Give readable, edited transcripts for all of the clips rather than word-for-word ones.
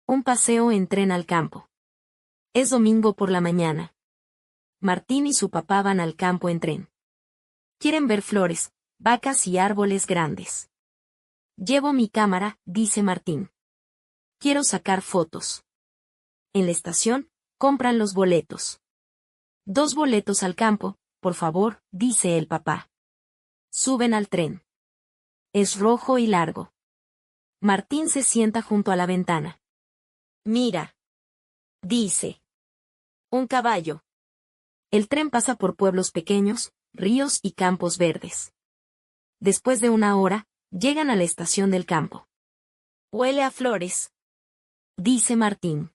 Un paseo en tren al campo. Es domingo por la mañana. Martín y su papá van al campo en tren. Quieren ver flores, vacas y árboles grandes. Llevo mi cámara, dice Martín. Quiero sacar fotos. En la estación, compran los boletos. 2 boletos al campo, por favor, dice el papá. Suben al tren. Es rojo y largo. Martín se sienta junto a la ventana. Mira. Dice. Un caballo. El tren pasa por pueblos pequeños, ríos y campos verdes. Después de 1 hora, llegan a la estación del campo. Huele a flores, dice Martín.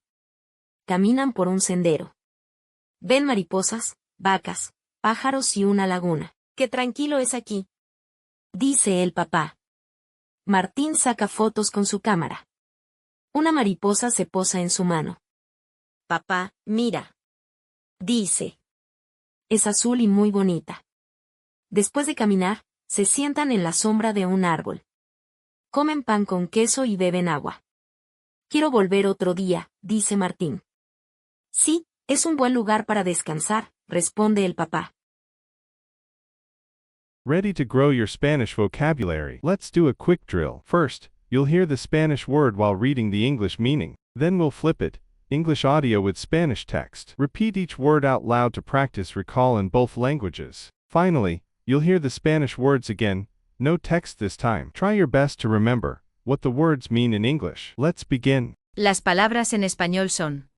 Caminan por un sendero. Ven mariposas, vacas, pájaros y una laguna. ¡Qué tranquilo es aquí!, dice el papá. Martín saca fotos con su cámara. Una mariposa se posa en su mano. Papá, mira. Dice. Es azul y muy bonita. Después de caminar, se sientan en la sombra de un árbol. Comen pan con queso y beben agua. Quiero volver otro día, dice Martín. Sí, es un buen lugar para descansar, responde el papá. Ready to grow your Spanish vocabulary? Let's do a quick drill. First, you'll hear the Spanish word while reading the English meaning. Then we'll flip it, English audio with Spanish text. Repeat each word out loud to practice recall in both languages. Finally, you'll hear the Spanish words again, no text this time. Try your best to remember what the words mean in English. Let's begin. Las palabras en español son: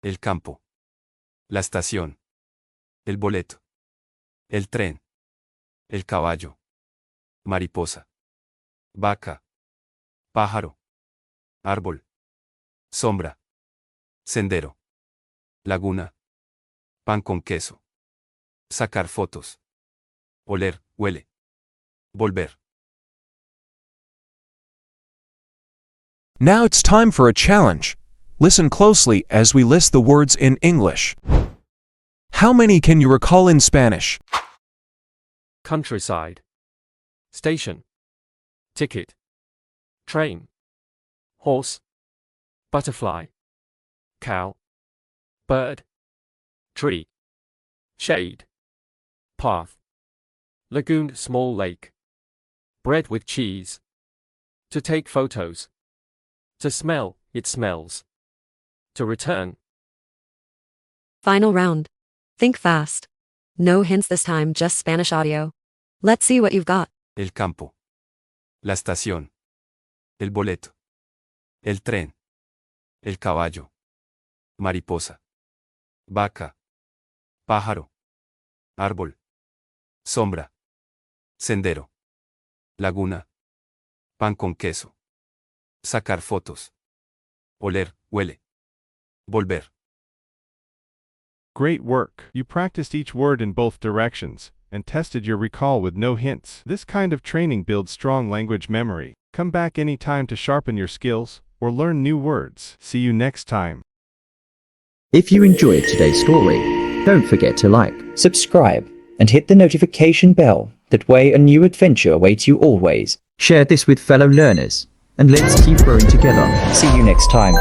el campo, la estación, el boleto, el tren, el caballo, mariposa, vaca, pájaro, árbol, sombra, sendero, laguna, pan con queso, sacar fotos, oler, huele, volver. Now it's time for a challenge. Listen closely as we list the words in English. How many can you recall in Spanish? Countryside, station, ticket, train, horse, butterfly, cow, bird, tree, shade, path, lagoon, small lake, bread with cheese, to take photos, to smell, it smells, to return. Final round. Think fast. No hints this time, just Spanish audio. Let's see what you've got. El campo, la estación, el boleto, el tren, el caballo, mariposa, vaca, pájaro, árbol, sombra, sendero, laguna, pan con queso, sacar fotos, oler, huele, volver. Great work! You practiced each word in both directions, and tested your recall with no hints. This kind of training builds strong language memory. Come back anytime to sharpen your skills, or learn new words. See you next time. If you enjoyed today's story, don't forget to like, subscribe, and hit the notification bell. That way a new adventure awaits you always. Share this with fellow learners, and let's keep growing together. See you next time.